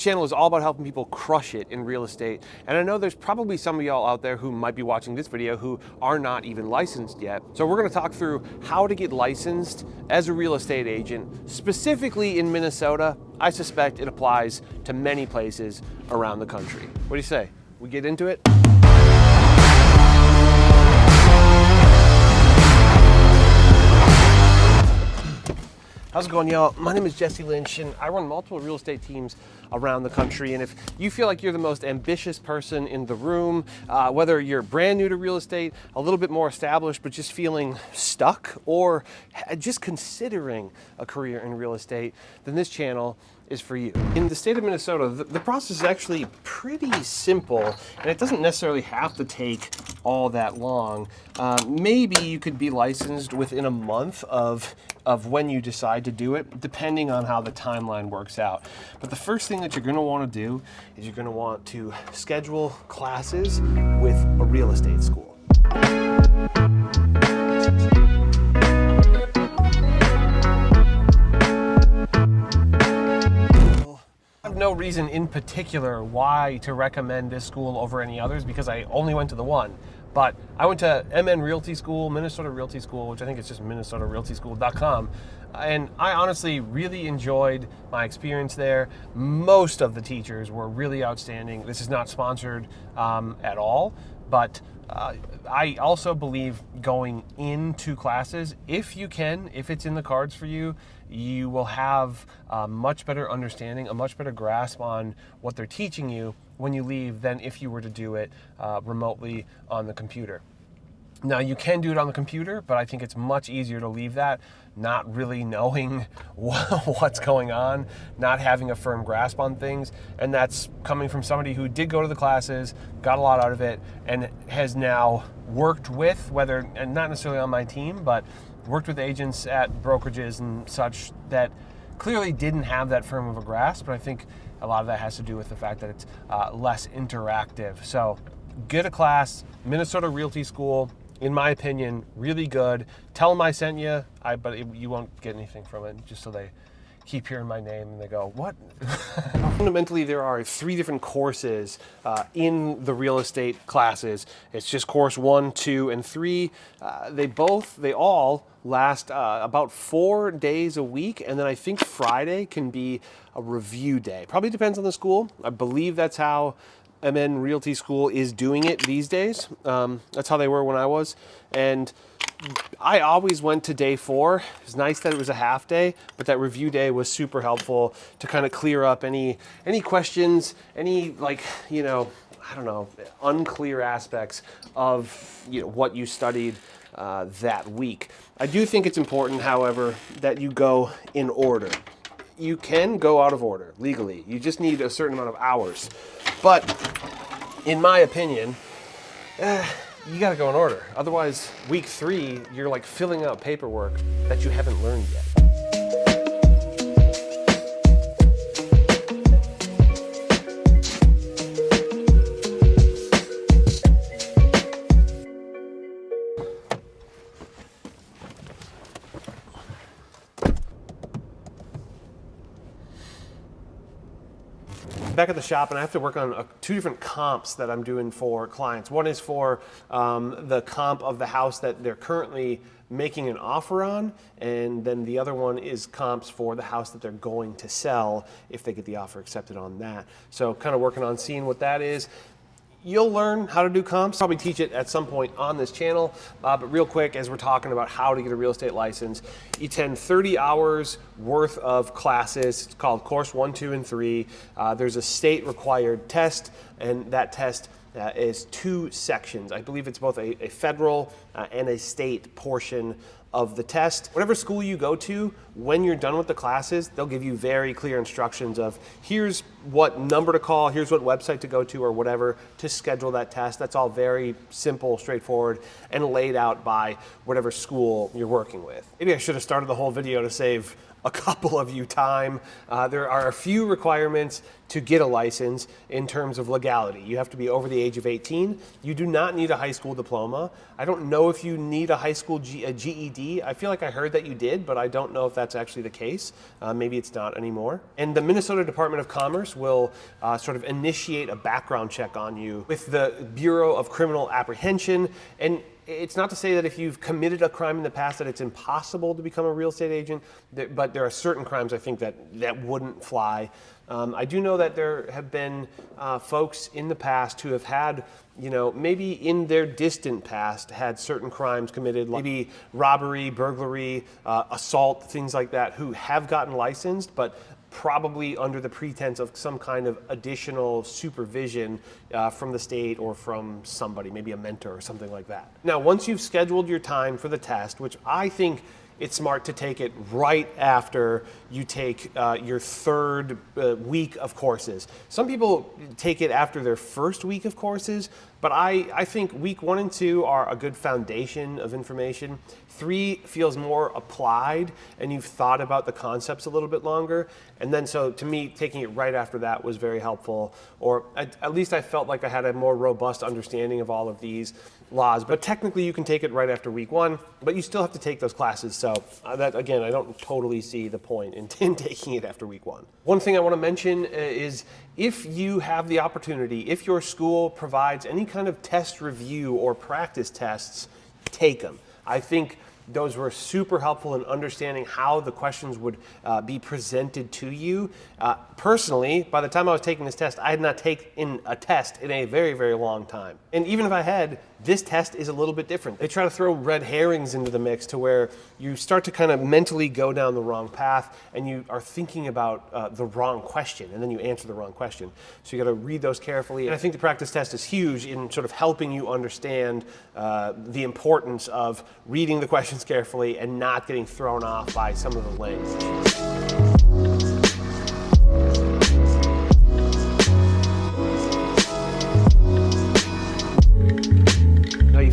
channel is all about helping people crush it in real estate. And I know there's probably some of y'all out there who might be watching this video who are not even licensed yet. So we're gonna talk through how to get licensed as a real estate agent, specifically in Minnesota. I suspect it applies to many places around the country. What do you say? We get into it? How's it going, y'all? My name is Jesse Lynch, and I run multiple real estate teams around the country. And if you feel like you're the most ambitious person in the room, whether you're brand new to real estate, a little bit more established, but just feeling stuck, or just considering a career in real estate, then this channel is for you. In the state of Minnesota, the process is actually pretty simple, and it doesn't necessarily have to take all that long. Maybe you could be licensed within a month of when you decide to do it, depending on how the timeline works out. But the first thing that you're gonna wanna do is you're gonna want to schedule classes with a real estate school. I have no reason in particular why to recommend this school over any others, because I only went to the one. But I went to MN Realty School, Minnesota Realty School, which I think is just minnesotarealtyschool.com. And I honestly really enjoyed my experience there. Most of the teachers were really outstanding. This is not sponsored at all, but I also believe going into classes, if you can, if it's in the cards for you, you will have a much better understanding, a much better grasp on what they're teaching you when you leave than if you were to do it remotely on the computer. Now, you can do it on the computer, but I think it's much easier to leave that not really knowing what's going on, not having a firm grasp on things. And that's coming from somebody who did go to the classes, got a lot out of it, and has now worked with, and not necessarily on my team, but worked with agents at brokerages and such that clearly didn't have that firm of a grasp. But I think a lot of that has to do with the fact that it's less interactive. So get a class, Minnesota Realty School. In my opinion, really good. Tell them I sent you, but you won't get anything from it, just so they keep hearing my name and they go, what? Fundamentally, there are 3 different courses in the real estate classes. It's just course 1, 2, and 3. They all last about 4 days a week, and then I think Friday can be a review day. Probably depends on the school. I believe that's how MN Realty School is doing it these days. That's how they were when I was. And I always went to day 4. It's nice that it was a half day, but that review day was super helpful to kind of clear up any questions, any unclear aspects of what you studied that week. I do think it's important, however, that you go in order. You can go out of order legally. You just need a certain amount of hours. But in my opinion, you gotta go in order. Otherwise, week 3, you're like filling out paperwork that you haven't learned yet. Back at the shop, and I have to work on 2 different comps that I'm doing for clients. One is for the comp of the house that they're currently making an offer on, and then the other one is comps for the house that they're going to sell if they get the offer accepted on that. So kind of working on seeing what that is. You'll learn how to do comps, probably teach it at some point on this channel, but real quick, as we're talking about how to get a real estate license, you attend 30 hours worth of classes. It's called course 1, 2, and 3. There's a state required test, and that test is 2 sections. I believe it's both a federal and a state portion of the test. Whatever school you go to, when you're done with the classes, they'll give you very clear instructions of here's what number to call, here's what website to go to, or whatever to schedule that test. That's all very simple, straightforward, and laid out by whatever school you're working with. Maybe I should have started the whole video to save a couple of you time. There are a few requirements to get a license in terms of legality. You have to be over the age of 18. You do not need a high school diploma. I don't know if you need a high school GED. I feel like I heard that you did, but I don't know if that's actually the case. Maybe it's not anymore. And the Minnesota Department of Commerce will sort of initiate a background check on you with the Bureau of Criminal Apprehension. And it's not to say that if you've committed a crime in the past that it's impossible to become a real estate agent, but there are certain crimes I think that wouldn't fly. I do know that there have been folks in the past who have had, maybe in their distant past had certain crimes committed, like maybe robbery, burglary, assault, things like that, who have gotten licensed, but probably under the pretense of some kind of additional supervision from the state or from somebody, maybe a mentor or something like that. Now, once you've scheduled your time for the test, which I think it's smart to take it right after you take your third week of courses. Some people take it after their first week of courses, but I think week 1 and 2 are a good foundation of information. 3 feels more applied and you've thought about the concepts a little bit longer. And then so to me, taking it right after that was very helpful, or at least I felt like I had a more robust understanding of all of these laws. But technically you can take it right after week 1, but you still have to take those classes. So that, again, I don't totally see the point in taking it after week 1. One thing I want to mention is if you have the opportunity, if your school provides any kind of test review or practice tests, take them. I think those were super helpful in understanding how the questions would be presented to you. Personally, by the time I was taking this test, I had not taken a test in a very, very long time. And even if I had, this test is a little bit different. They try to throw red herrings into the mix to where you start to kind of mentally go down the wrong path and you are thinking about the wrong question and then you answer the wrong question. So you got to read those carefully. And I think the practice test is huge in sort of helping you understand the importance of reading the questions carefully and not getting thrown off by some of the language.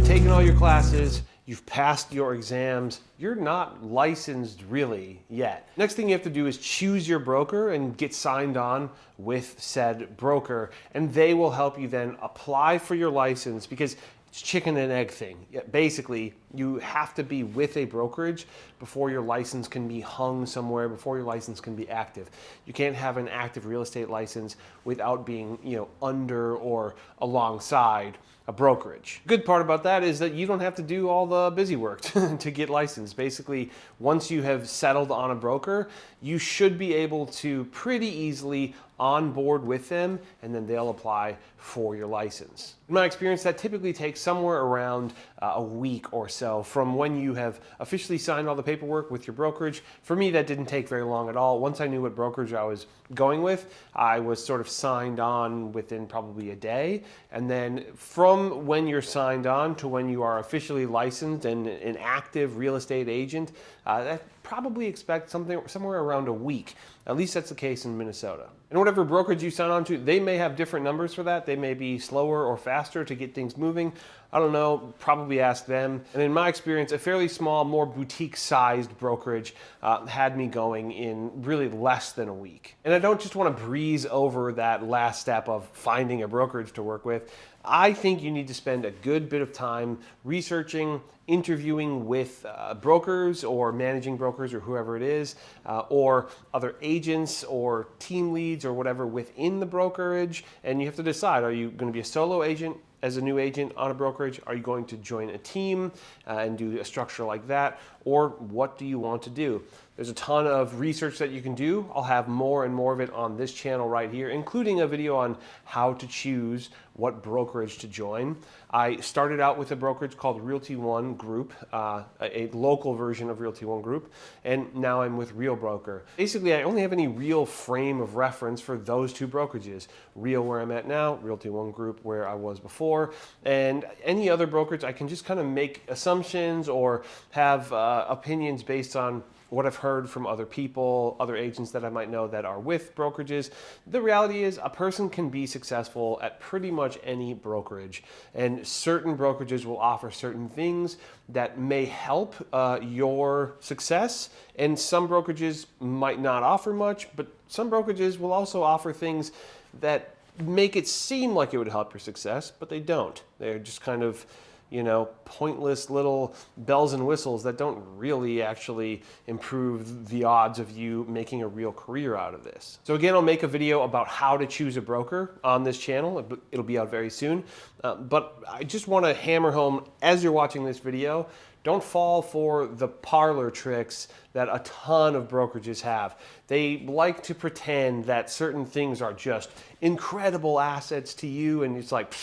Taken all your classes, you've passed your exams, you're not licensed really yet. Next thing you have to do is choose your broker and get signed on with said broker, and they will help you then apply for your license, because it's chicken and egg thing. Basically, you have to be with a brokerage before your license can be hung somewhere, before your license can be active. You can't have an active real estate license without being, under or alongside a brokerage. Good part about that is that you don't have to do all the busy work to get licensed. Basically, once you have settled on a broker, you should be able to pretty easily onboard with them, and then they'll apply for your license. In my experience, that typically takes somewhere around a week or so from when you have officially signed all the paperwork with your brokerage. For me, that didn't take very long at all. Once I knew what brokerage I was going with, I was sort of signed on within probably a day. And then from when you're signed on to when you are officially licensed and an active real estate agent, that probably expect somewhere around a week. At least that's the case in Minnesota. And whatever brokerage you sign on to, they may have different numbers for that. They may be slower or faster to get things moving. I don't know, probably ask them. And in my experience, a fairly small, more boutique-sized brokerage had me going in really less than a week. And I don't just want to breeze over that last step of finding a brokerage to work with. I think you need to spend a good bit of time researching, interviewing with brokers or managing brokers or whoever it is, or other agents or team leads or whatever within the brokerage. And you have to decide, are you going to be a solo agent as a new agent on a brokerage? Are you going to join a team and do a structure like that? Or what do you want to do? There's a ton of research that you can do. I'll have more and more of it on this channel right here, including a video on how to choose what brokerage to join. I started out with a brokerage called Realty One Group, a local version of Realty One Group, and now I'm with Real Broker. Basically, I only have any real frame of reference for those two brokerages. Real, where I'm at now, Realty One Group, where I was before, and any other brokerage, I can just kind of make assumptions or have opinions based on what I've heard from other people, other agents that I might know that are with brokerages. The reality is a person can be successful at pretty much any brokerage, and certain brokerages will offer certain things that may help your success, and some brokerages might not offer much, but some brokerages will also offer things that make it seem like it would help your success, but they don't. They're just kind of pointless little bells and whistles that don't really actually improve the odds of you making a real career out of this. So again, I'll make a video about how to choose a broker on this channel. It'll be out very soon. But I just want to hammer home, as you're watching this video, don't fall for the parlor tricks that a ton of brokerages have. They like to pretend that certain things are just incredible assets to you, and it's like,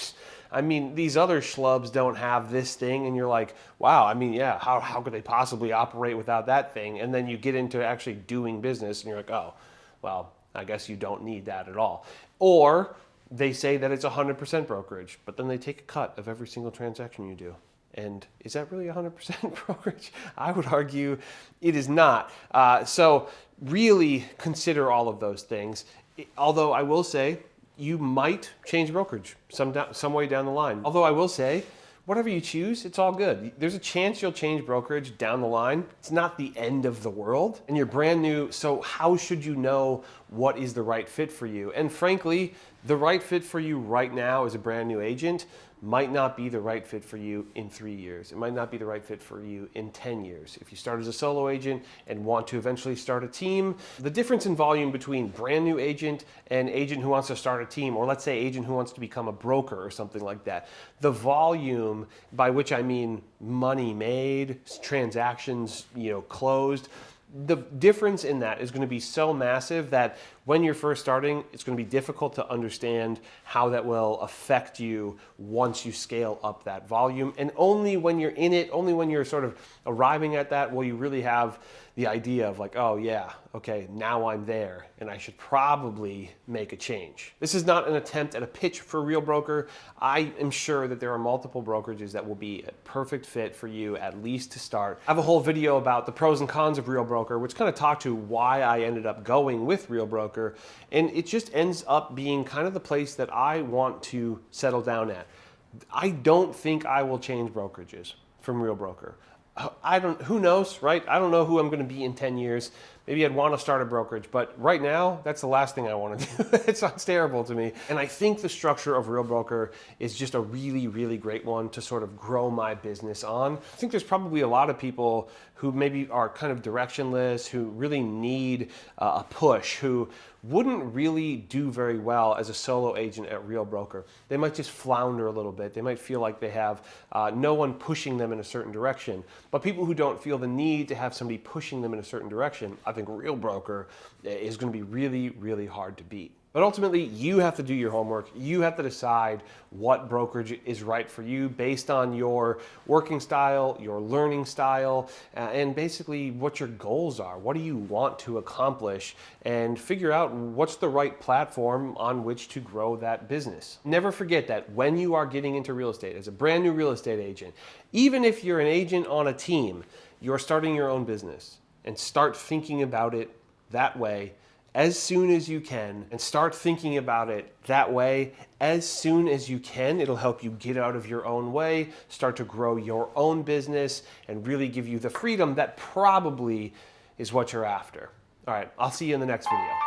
these other schlubs don't have this thing, and you're like, wow, yeah, how could they possibly operate without that thing? And then you get into actually doing business, and you're like, oh, well, I guess you don't need that at all. Or they say that it's 100% brokerage, but then they take a cut of every single transaction you do. And is that really 100% brokerage? I would argue it is not. So really consider all of those things. Although I will say you might change brokerage some way down the line. Although I will say, whatever you choose, it's all good. There's a chance you'll change brokerage down the line. It's not the end of the world. And you're brand new, so how should you know what is the right fit for you? And frankly, the right fit for you right now as a brand new agent might not be the right fit for you in 3 years. It might not be the right fit for you in 10 years. If you start as a solo agent and want to eventually start a team, the difference in volume between brand new agent and agent who wants to start a team, or let's say agent who wants to become a broker or something like that, the volume, by which I mean money made, transactions, closed, the difference in that is going to be so massive that when you're first starting, it's going to be difficult to understand how that will affect you once you scale up that volume. And only when you're in it, only when you're sort of arriving at that, will you really have the idea of like, oh yeah, okay, now I'm there and I should probably make a change. This is not an attempt at a pitch for Real Broker. I am sure that there are multiple brokerages that will be a perfect fit for you, at least to start. I have a whole video about the pros and cons of Real Broker, which kind of talk to why I ended up going with Real Broker. And it just ends up being kind of the place that I want to settle down at. I don't think I will change brokerages from Real Broker. Who knows, right? I don't know who I'm going to be in 10 years. Maybe I'd want to start a brokerage, but right now, that's the last thing I want to do. It sounds terrible to me. And I think the structure of Real Broker is just a really, really great one to sort of grow my business on. I think there's probably a lot of people who maybe are kind of directionless, who really need a push, who wouldn't really do very well as a solo agent at Real Broker. They might just flounder a little bit. They might feel like they have no one pushing them in a certain direction. But people who don't feel the need to have somebody pushing them in a certain direction, I think Real Broker is going to be really, really hard to beat. But ultimately, you have to do your homework. You have to decide what brokerage is right for you based on your working style, your learning style, and basically what your goals are. What do you want to accomplish? And figure out what's the right platform on which to grow that business. Never forget that when you are getting into real estate as a brand new real estate agent, even if you're an agent on a team, you're starting your own business, and start thinking about it that way as soon as you can, and start thinking about it that way as soon as you can. It'll help you get out of your own way, start to grow your own business, and really give you the freedom that probably is what you're after. All right, I'll see you in the next video.